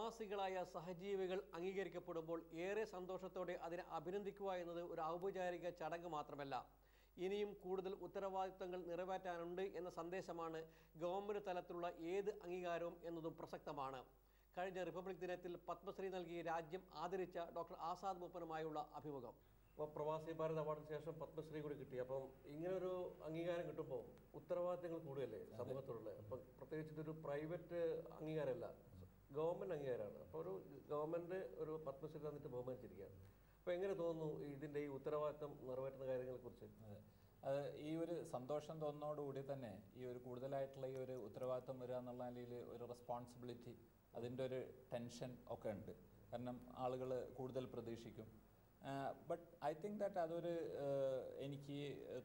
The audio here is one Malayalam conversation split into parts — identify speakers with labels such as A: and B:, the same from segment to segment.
A: പ്രവാസികളായ സഹജീവികൾ അംഗീകരിക്കപ്പെടുമ്പോൾ ഏറെ സന്തോഷത്തോടെ അതിനെ അഭിനന്ദിക്കുക എന്നത് ഒരു ഔപചാരിക ചടങ്ങ് മാത്രമല്ല, ഇനിയും കൂടുതൽ ഉത്തരവാദിത്തങ്ങൾ നിറവേറ്റാനുണ്ട് എന്ന സന്ദേശമാണ് ഗവൺമെൻറ് തലത്തിലുള്ള ഏത് അംഗീകാരവും എന്നതും പ്രസക്തമാണ്. കഴിഞ്ഞ റിപ്പബ്ലിക് ദിനത്തിൽ പത്മശ്രീ നൽകി രാജ്യം ആദരിച്ച ഡോക്ടർ ആസാദ് മൂപ്പനുമായുള്ള അഭിമുഖം. അപ്പോൾ പ്രവാസി ഭാരത് അവാർഡിന് ശേഷം പത്മശ്രീ കൂടി കിട്ടി. അപ്പം ഇങ്ങനൊരു അംഗീകാരം കിട്ടുമ്പോൾ ഉത്തരവാദിത്തങ്ങൾ കൂടുകയല്ലേ സമൂഹത്തോടുള്ള. അപ്പം പ്രത്യേകിച്ച് ഇതൊരു പ്രൈവറ്റ് അംഗീകാരമല്ല, ഗവൺമെൻറ് അംഗീകാരമാണ്. അപ്പോൾ ഒരു ഗവൺമെൻറ് ഒരു പത്മശ്രീ തന്നിട്ട് ബഹുമാനിച്ചിരിക്കുകയാണ്. അപ്പോൾ എങ്ങനെ തോന്നുന്നു ഇതിൻ്റെ ഈ ഉത്തരവാദിത്തം നിറവേറ്റുന്ന കാര്യങ്ങളെക്കുറിച്ച്?
B: ഈ ഒരു സന്തോഷം തോന്നുന്നതോടുകൂടി തന്നെ ഈ ഒരു കൂടുതലായിട്ടുള്ള ഈ ഒരു ഉത്തരവാദിത്തം വരിക എന്നുള്ള നിലയിൽ ഒരു റെസ്പോൺസിബിലിറ്റി, അതിൻ്റെ ഒരു ടെൻഷൻ ഒക്കെ ഉണ്ട്. കാരണം ആളുകൾ കൂടുതൽ പ്രതീക്ഷിക്കും. ബട്ട് ഐ തിങ്ക് ദാറ്റ് അതൊരു എനിക്ക്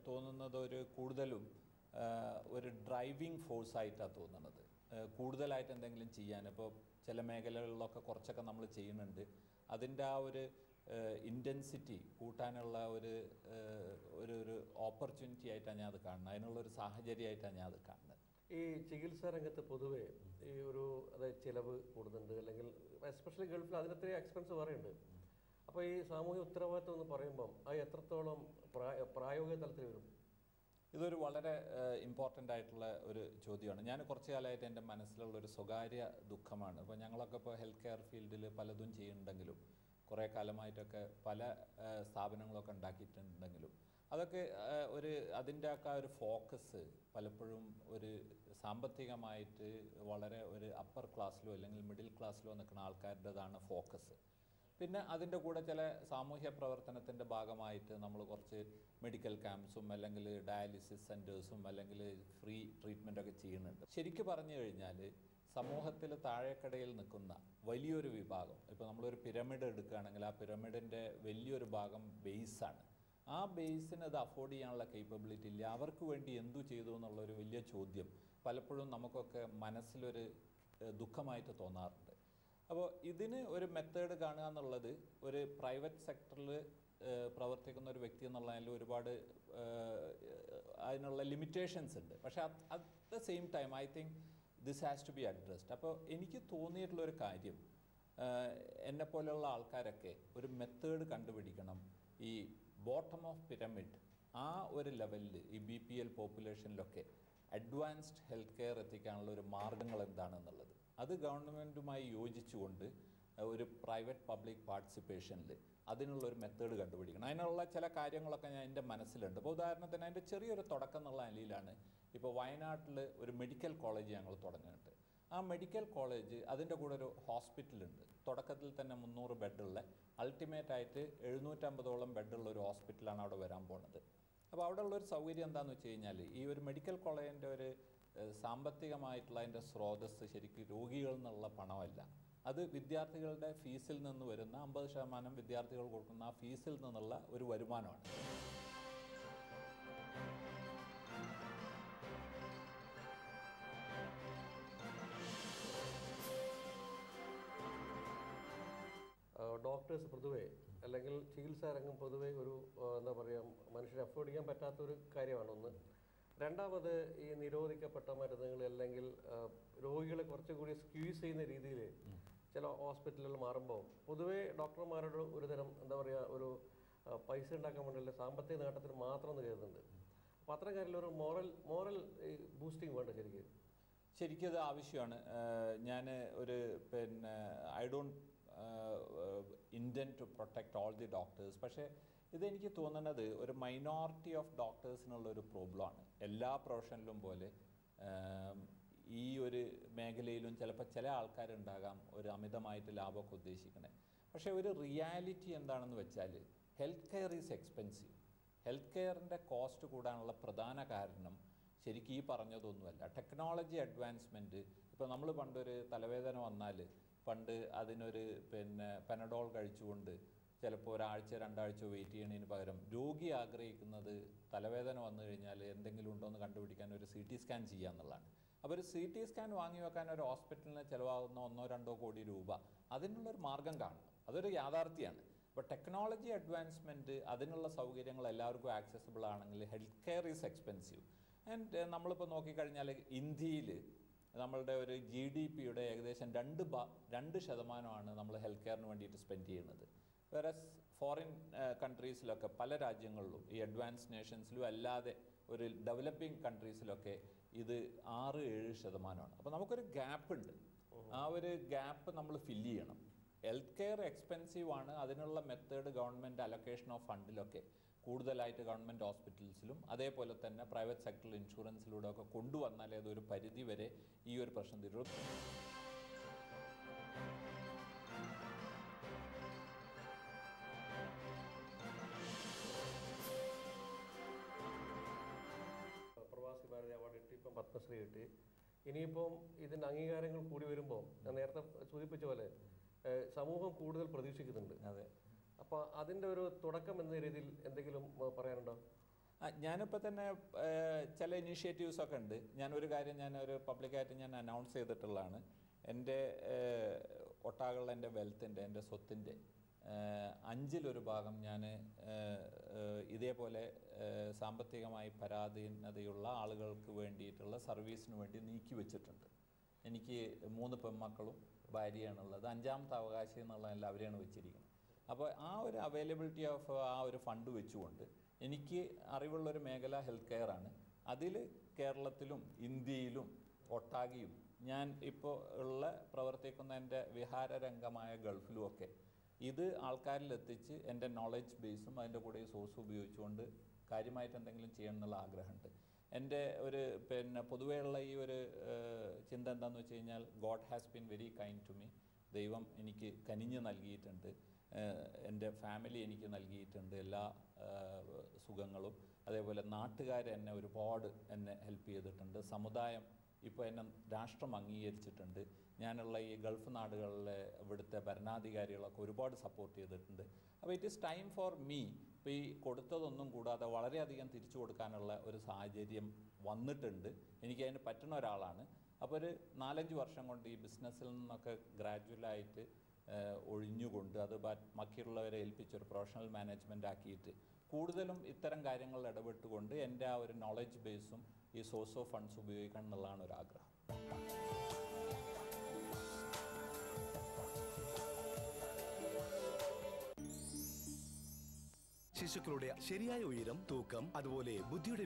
B: തോന്നുന്നത് ഒരു കൂടുതലും ഒരു ഡ്രൈവിംഗ് ഫോഴ്സായിട്ടാണ് തോന്നുന്നത്. കൂടുതലായിട്ട് എന്തെങ്കിലും ചെയ്യാൻ ഇപ്പോൾ ചില മേഖലകളിലൊക്കെ കുറച്ചൊക്കെ നമ്മൾ ചെയ്യുന്നുണ്ട്. അതിൻ്റെ ആ ഒരു ഇൻറ്റൻസിറ്റി കൂട്ടാനുള്ള ഒരു ഓപ്പർച്യൂണിറ്റി ആയിട്ടാണ് ഞാൻ അത് കാണുന്നത്. അതിനുള്ളൊരു സാഹചര്യമായിട്ടാണ് ഞാൻ അത് കാണുന്നത്.
A: ഈ ചികിത്സാ രംഗത്ത് പൊതുവേ ഈ ഒരു അതായത് ചിലവ് കൂടുന്നുണ്ട്, അല്ലെങ്കിൽ എസ്പെഷ്യലി ഗൾഫിൽ അതിനത്രയും എക്സ്പെൻസ് പറയുന്നുണ്ട്. അപ്പോൾ ഈ സാമൂഹ്യ ഉത്തരവാദിത്വം എന്ന് പറയുമ്പം അത് എത്രത്തോളം പ്രായോഗിക തലത്തിൽ വരും?
B: ഇതൊരു വളരെ ഇമ്പോർട്ടൻ്റ് ആയിട്ടുള്ള ഒരു ചോദ്യമാണ്. ഞാൻ കുറച്ച് കാലമായിട്ട് എൻ്റെ മനസ്സിലുള്ളൊരു സ്വകാര്യ ദുഃഖമാണ്. ഇപ്പോൾ ഞങ്ങളൊക്കെ ഇപ്പോൾ ഹെൽത്ത് കെയർ ഫീൽഡിൽ പലതും ചെയ്യുന്നുണ്ടെങ്കിലും കുറേ കാലമായിട്ടൊക്കെ പല സ്ഥാപനങ്ങളൊക്കെ ഉണ്ടാക്കിയിട്ടുണ്ടെങ്കിലും അതൊക്കെ അതിൻ്റെ ഒക്കെ ഒരു ഫോക്കസ് പലപ്പോഴും ഒരു സാമ്പത്തികമായിട്ട് വളരെ ഒരു അപ്പർ ക്ലാസ്സിലോ അല്ലെങ്കിൽ മിഡിൽ ക്ലാസ്സിലോ നിൽക്കുന്ന ആൾക്കാരുടേതാണ് ഫോക്കസ്. പിന്നെ അതിൻ്റെ കൂടെ ചില സാമൂഹ്യ പ്രവർത്തനത്തിൻ്റെ ഭാഗമായിട്ട് നമ്മൾ കുറച്ച് മെഡിക്കൽ ക്യാമ്പ്സും അല്ലെങ്കിൽ ഡയാലിസിസ് സെൻറ്റേഴ്സും അല്ലെങ്കിൽ ഫ്രീ ട്രീറ്റ്മെൻറ്റൊക്കെ ചെയ്യുന്നുണ്ട്. ശരിക്കും പറഞ്ഞു കഴിഞ്ഞാൽ സമൂഹത്തിൽ താഴേക്കടയിൽ നിൽക്കുന്ന വലിയൊരു വിഭാഗം, ഇപ്പോൾ നമ്മളൊരു പിരമിഡ് എടുക്കുകയാണെങ്കിൽ ആ പിരമിഡിൻ്റെ വലിയൊരു ഭാഗം ബേസാണ്. ആ ബേസിന് അത് അഫോർഡ് ചെയ്യാനുള്ള കേപ്പബിലിറ്റി ഇല്ല. അവർക്ക് വേണ്ടി എന്തു ചെയ്തു എന്നുള്ളൊരു വലിയ ചോദ്യം പലപ്പോഴും നമുക്കൊക്കെ മനസ്സിലൊരു ദുഃഖമായിട്ട് തോന്നാറുണ്ട്. അപ്പോൾ ഇതിന് ഒരു മെത്തേഡ് കാണുക എന്നുള്ളത് ഒരു പ്രൈവറ്റ് സെക്ടറിൽ പ്രവർത്തിക്കുന്ന ഒരു വ്യക്തി എന്നുള്ളതിൽ ഒരുപാട് അതിനുള്ള ലിമിറ്റേഷൻസ് ഉണ്ട്. പക്ഷേ at the same time I think this has to be addressed. അപ്പോൾ എനിക്ക് തോന്നിയിട്ടുള്ളൊരു കാര്യം, എന്നെപ്പോലെയുള്ള ആൾക്കാരൊക്കെ ഒരു മെത്തേഡ് കണ്ടുപിടിക്കണം. ഈ ബോട്ടം ഓഫ് പിരമിഡ് ആ ഒരു ലെവലിൽ ഈ BPL പോപ്പുലേഷനിലൊക്കെ അഡ്വാൻസ്ഡ് ഹെൽത്ത് കെയർ എത്തിക്കാനുള്ള ഒരു മാർഗ്ഗങ്ങൾ എന്താണെന്നുള്ളത് അത് ഗവൺമെൻറ്റുമായി യോജിച്ചുകൊണ്ട് ഒരു പ്രൈവറ്റ് പബ്ലിക് പാർട്ടിസിപ്പേഷനിൽ അതിനുള്ളൊരു മെത്തേഡ് കണ്ടുപിടിക്കണം. അതിനുള്ള ചില കാര്യങ്ങളൊക്കെ ഞാൻ എൻ്റെ മനസ്സിലുണ്ട്. ഇപ്പോൾ ഉദാഹരണത്തിന് അതിൻ്റെ ചെറിയൊരു തുടക്കം എന്നുള്ള നിലയിലാണ് ഇപ്പോൾ വയനാട്ടിൽ ഒരു മെഡിക്കൽ കോളേജ് ഞങ്ങൾ തുടങ്ങിയിട്ട് ആ മെഡിക്കൽ കോളേജ് അതിൻ്റെ കൂടെ ഒരു ഹോസ്പിറ്റലുണ്ട്. തുടക്കത്തിൽ തന്നെ 300 ബെഡുള്ള, അൾട്ടിമേറ്റായിട്ട് 750ഓളം ബെഡുള്ള ഒരു ഹോസ്പിറ്റലാണ് അവിടെ വരാൻ പോകുന്നത്. അപ്പോൾ അവിടെ ഉള്ളൊരു സൗകര്യം എന്താണെന്ന് വെച്ച് കഴിഞ്ഞാൽ ഈ ഒരു മെഡിക്കൽ കോളേജിൻ്റെ ഒരു സാമ്പത്തികമായിട്ടുള്ള അതിൻ്റെ സ്രോതസ്സ് ശരിക്കും രോഗികളിൽ നിന്നുള്ള പണമല്ല, അത് വിദ്യാർത്ഥികളുടെ ഫീസിൽ നിന്ന് വരുന്ന 50% വിദ്യാർത്ഥികൾ കൊടുക്കുന്ന ആ ഫീസിൽ നിന്നുള്ള ഒരു വരുമാനമാണ്.
A: ഡോക്ടേഴ്സ് പൊതുവേ അല്ലെങ്കിൽ ചികിത്സാ രംഗം പൊതുവേ ഒരു എന്താ പറയുക മനുഷ്യരെ അഫോർഡ് ചെയ്യാൻ പറ്റാത്തൊരു കാര്യമാണ് ഒന്ന്. രണ്ടാമത് ഈ നിരോധിക്കപ്പെട്ട മരുന്നുകൾ അല്ലെങ്കിൽ രോഗികളെ കുറച്ചുകൂടി സ്ക്യൂസ് ചെയ്യുന്ന രീതിയിൽ ചില ഹോസ്പിറ്റലുകൾ മാറുമ്പോൾ പൊതുവേ ഡോക്ടർമാരോട് ഒരു തരം എന്താ പറയുക ഒരു പൈസ ഉണ്ടാക്കാൻ വേണ്ടിയുള്ള സാമ്പത്തിക നേട്ടത്തിന് മാത്രം എന്ന് കരുതുന്നുണ്ട്. അപ്പോൾ അത്തരം കാര്യത്തിൽ ഒരു മോറൽ ബൂസ്റ്റിംഗ് വേണ്ട
B: ശരിക്കും അത് ആവശ്യമാണ്. ഞാൻ ഒരു I don't intend to protect all the doctors. പക്ഷേ ഇതെനിക്ക് തോന്നുന്നത് ഒരു മൈനോറിറ്റി ഓഫ് ഡോക്ടേഴ്സിനുള്ളൊരു പ്രോബ്ലമാണ്. എല്ലാ പ്രൊഫഷനിലും പോലെ ഈ ഒരു മേഖലയിലും ചിലപ്പോൾ ചില ആൾക്കാരുണ്ടാകാം ഒരു അമിതമായിട്ട് ലാഭമൊക്കെ ഉദ്ദേശിക്കണേ. പക്ഷേ ഒരു റിയാലിറ്റി എന്താണെന്ന് വെച്ചാൽ health care is expensive. Health കെയറിൻ്റെ കോസ്റ്റ് കൂടാനുള്ള പ്രധാന കാരണം ശരിക്കും ഈ പറഞ്ഞതൊന്നുമല്ല, ടെക്നോളജി അഡ്വാൻസ്മെൻറ്റ്. ഇപ്പോൾ നമ്മൾ പണ്ടൊരു തലവേദന വന്നാൽ പണ്ട് അതിനൊരു പെനഡോൾ കഴിച്ചുകൊണ്ട് ചിലപ്പോൾ ഒരാഴ്ച 2 ആഴ്ച വെയിറ്റ് ചെയ്യണതിന് പകരം രോഗി ആഗ്രഹിക്കുന്നത് തലവേദന വന്നു കഴിഞ്ഞാൽ എന്തെങ്കിലും ഉണ്ടോ എന്ന് കണ്ടുപിടിക്കാൻ ഒരു CT സ്കാൻ ചെയ്യുക എന്നുള്ളതാണ്. അപ്പോൾ ഒരു CT സ്കാൻ വാങ്ങി വെക്കാൻ ഒരു ഹോസ്പിറ്റലിന് ചിലവാകുന്ന 1-2 കോടി രൂപ അതിനുള്ളൊരു മാർഗം കാണണം. അതൊരു യാഥാർത്ഥ്യമാണ്. അപ്പോൾ ടെക്നോളജി അഡ്വാൻസ്മെൻറ്റ് അതിനുള്ള സൗകര്യങ്ങൾ എല്ലാവർക്കും ആക്സസിബിൾ ആണെങ്കിൽ health care is expensive. And നമ്മളിപ്പോൾ നോക്കിക്കഴിഞ്ഞാൽ ഇന്ത്യയിൽ നമ്മളുടെ ഒരു GDP-യുടെ ഏകദേശം 2% നമ്മൾ ഹെൽത്ത് കെയറിന് വേണ്ടിയിട്ട് സ്പെൻഡ് ചെയ്യുന്നത്. വേറെ ഫോറിൻ കൺട്രീസിലൊക്കെ പല രാജ്യങ്ങളിലും ഈ അഡ്വാൻസ് നേഷൻസിലും അല്ലാതെ ഒരു ഡെവലപ്പിംഗ് കൺട്രീസിലൊക്കെ ഇത് 6-7%. അപ്പോൾ നമുക്കൊരു ഗ്യാപ്പ് ഉണ്ട്. ആ ഒരു ഗ്യാപ്പ് നമ്മൾ ഫില്ല് ചെയ്യണം. ഹെൽത്ത് കെയർ എക്സ്പെൻസീവ് ആണ്. അതിനുള്ള മെത്തേഡ് ഗവൺമെൻറ് അലൊക്കേഷൻ ഓഫ് ഫണ്ടിലൊക്കെ കൂടുതലായിട്ട് ഗവൺമെൻറ് ഹോസ്പിറ്റൽസിലും അതേപോലെ തന്നെ പ്രൈവറ്റ് സെക്ടറിൽ ഇൻഷുറൻസിലൂടെ ഒക്കെ കൊണ്ടുവന്നാലേ അതൊരു പരിധി വരെ ഈ ഒരു പ്രശ്നം തീരുള്ളൂ.
A: പ്രവാസി ഭാരതി അവാർഡ് കിട്ടി, ഇപ്പം പത്മശ്രീ കിട്ടി. ഇനിയിപ്പം ഇതിൻ്റെ അംഗീകാരങ്ങൾ കൂടി വരുമ്പോൾ ഞാൻ നേരത്തെ സൂചിപ്പിച്ച പോലെ സമൂഹം കൂടുതൽ പ്രതീക്ഷിക്കുന്നുണ്ട്.
B: അതെ.
A: അപ്പോൾ അതിൻ്റെ ഒരു തുടക്കം എന്ന രീതിയിൽ എന്തെങ്കിലും പറയാനുണ്ടോ?
B: ഞാനിപ്പോൾ തന്നെ ചില ഇനീഷ്യേറ്റീവ്സൊക്കെ ഉണ്ട്. ഞാനൊരു കാര്യം ഞാനൊരു പബ്ലിക്കായിട്ട് ഞാൻ അനൗൺസ് ചെയ്തിട്ടുള്ളതാണ്. എൻ്റെ ഒട്ടാകുള്ള എൻ്റെ വെൽത്തിൻ്റെ, എൻ്റെ സ്വത്തിൻ്റെ 5-1 ഭാഗം ഞാൻ ഇതേപോലെ സാമ്പത്തികമായി പരാധീനതയുള്ള ആളുകൾക്ക് വേണ്ടിയിട്ടുള്ള സർവീസിന് വേണ്ടി നീക്കി വെച്ചിട്ടുണ്ട്. എനിക്ക് 3 പെൺമക്കളും ഭാര്യയാണുള്ളത്. 5ാമത്തെ അവകാശം എന്നുള്ളതല്ല അവരെയാണ് വെച്ചിരിക്കുന്നത്. അപ്പോൾ ആ ഒരു അവൈലബിലിറ്റി ഓഫ് ആ ഒരു ഫണ്ട് വെച്ചുകൊണ്ട് എനിക്ക് അറിവുള്ളൊരു മേഖല ഹെൽത്ത് കെയർ ആണ്. അതിൽ കേരളത്തിലും ഇന്ത്യയിലും ഒട്ടാകെയും ഞാൻ ഇപ്പോൾ പ്രവർത്തിക്കുന്ന എൻ്റെ വിഹാരരംഗമായ ഗൾഫിലുമൊക്കെ ഇത് ആൾക്കാരിലെത്തിച്ച് എൻ്റെ നോളജ് ബേസും അതിൻ്റെ കൂടെ ഈ സോഴ്സും ഉപയോഗിച്ചുകൊണ്ട് കാര്യമായിട്ട് എന്തെങ്കിലും ചെയ്യണം എന്നുള്ള ആഗ്രഹമുണ്ട്. എൻ്റെ ഒരു പൊതുവെയുള്ള ഈ ഒരു ചിന്ത എന്താണെന്ന് വെച്ച് കഴിഞ്ഞാൽ, God has been very kind to me. ദൈവം എനിക്ക് കനിഞ്ഞ് നൽകിയിട്ടുണ്ട്. എൻ്റെ ഫാമിലി എനിക്ക് നൽകിയിട്ടുണ്ട് എല്ലാ സുഖങ്ങളും. അതേപോലെ നാട്ടുകാർ എന്നെ ഒരുപാട് ഹെൽപ്പ് ചെയ്തിട്ടുണ്ട്. സമുദായം ഇപ്പോൾ എന്നെ രാഷ്ട്രം അംഗീകരിച്ചിട്ടുണ്ട്. ഞാനുള്ള ഈ ഗൾഫ് നാടുകളിലെ ഇവിടുത്തെ ഭരണാധികാരികളൊക്കെ ഒരുപാട് സപ്പോർട്ട് ചെയ്തിട്ടുണ്ട്. അപ്പോൾ it is time for me. ഇപ്പോൾ ഈ കൊടുത്തതൊന്നും കൂടാതെ വളരെയധികം തിരിച്ചു കൊടുക്കാനുള്ള ഒരു സാഹചര്യം വന്നിട്ടുണ്ട്. എനിക്കതിന് പറ്റുന്ന ഒരാളാണ്. അപ്പോൾ ഒരു 4-5 വർഷം കൊണ്ട് ഈ ബിസിനസ്സിൽ നിന്നൊക്കെ ഗ്രാജുവലായിട്ട് ഒഴിഞ്ഞുകൊണ്ട് അത് ബാക്കിയുള്ളവരെ ഏൽപ്പിച്ചൊരു പ്രൊഫഷണൽ മാനേജ്മെൻ്റ് ആക്കിയിട്ട് കൂടുതലും ഇത്തരം കാര്യങ്ങളിൽ ഇടപെട്ടുകൊണ്ട് എൻ്റെ ആ ഒരു നോളജ് ബേസും ഈ സോഴ്സ് ഓഫ് ഫണ്ട്സ് ഉപയോഗിക്കണം എന്നുള്ളതാണ് ഒരാഗ്രഹം.
C: ശിശുക്കളുടെ ശരിയായ ഉയരം, തൂക്കം, അതുപോലെ ബുദ്ധിയുടെ